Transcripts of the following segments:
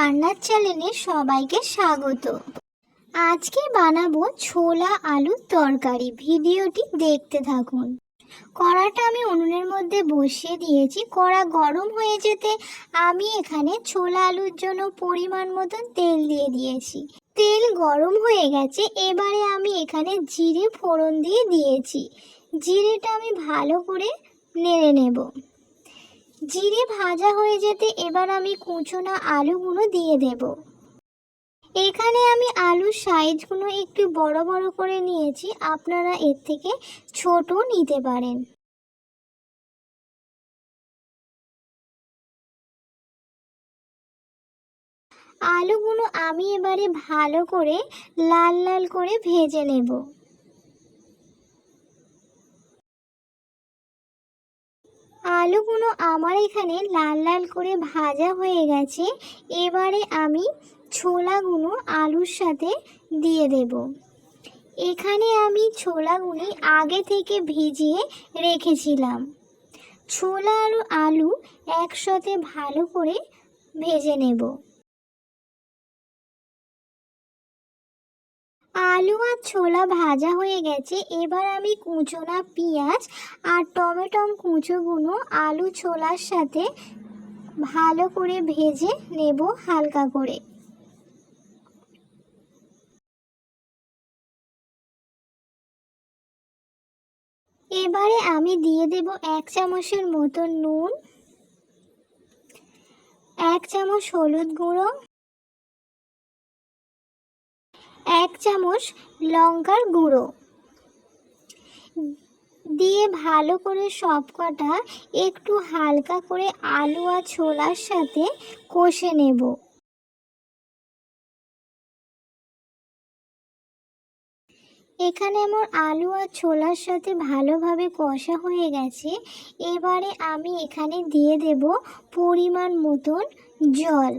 রান্নার চ্যানেলে সবাইকে স্বাগত। আজকে বানাবো ছোলা আলুর তরকারি। ভিডিওটি দেখতে থাকুন। কড়াটা আমি উনুনের মধ্যে বসিয়ে দিয়েছি। কড়া গরম হয়ে যেতে আমি এখানে ছোলা আলুর জন্য পরিমাণ মতন তেল দিয়ে দিয়েছি। তেল গরম হয়ে গেছে। এবারে আমি এখানে জিরে ফোড়ন দিয়ে দিয়েছি। জিরেটা আমি ভালো করে নেড়ে নেব। জিরে ভাজা হয়ে যেতে এবার আমি কুচনো আলুগুলো দিয়ে দেব। এখানে আমি আলুর সাইজগুলো একটু বড় বড় করে নিয়েছি, আপনারা এর থেকে ছোট নিতে পারেন। আলুগুলো আমি এবারে ভালো করে লাল লাল করে ভেজে নেব। আলুগুলো আমার এখানে লাল লাল করে ভাজা হয়ে গেছে। এবারে আমি ছোলাগুলো আলুর সাথে দিয়ে দেব। এখানে আমি ছোলাগুলি আগে থেকে ভিজিয়ে রেখেছিলাম। ছোলা আর আলু একসাথে ভালো করে ভেজে নেব। আলু আর ছোলা ভাজা হয়ে গেছে। এবার আমি কুচোনা পেঁয়াজ আর টমেটো কুচোগুলো আলু ছোলার সাথে ভালো করে ভেজে নেব হালকা করে। এবারে আমি দিয়ে দেব 1 চামচের মতো নুন, 1 চামচ হলুদ গুঁড়ো, 1 চামচ লঙ্কার গুঁড়ো দিয়ে ভালো করে সবকটা একটু হালকা করে আলু আর ছোলার সাথে কষে নেব। এখানে আমার আলু আর ছোলার সাথে ভালোভাবে কষা হয়ে গেছে। এবারে আমি এখানে দিয়ে দেব পরিমাণ মতন জল।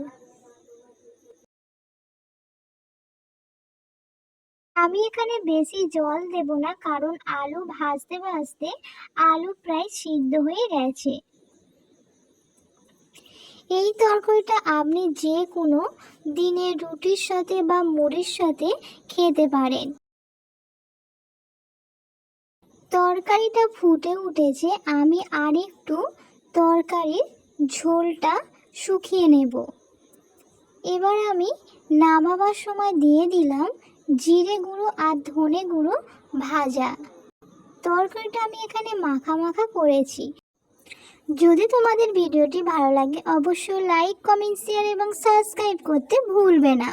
আমি এখানে বেশি জল দেব না, কারণ আলু ভাজতে ভাজতে আলু প্রায় সিদ্ধ হয়ে গেছে। এই তরকারিটা আপনি যে কোনো দিনের রুটির সাথে বা মুড়ির সাথে খেতে পারেন। তরকারিটা ফুটে উঠেছে। আমি আরেকটু তরকারির ঝোলটা শুকিয়ে নেব। এবার আমি নামাবার সময় দিয়ে দিলাম জিরে গুঁড়ো আর ধনে গুঁড়ো ভাজা। তরকারিটা আমি এখানে মাখা মাখা করেছি। যদি তোমাদের ভিডিওটি ভালো লাগে অবশ্যই লাইক, কমেন্ট, শেয়ার এবং সাবস্ক্রাইব করতে ভুলবে না।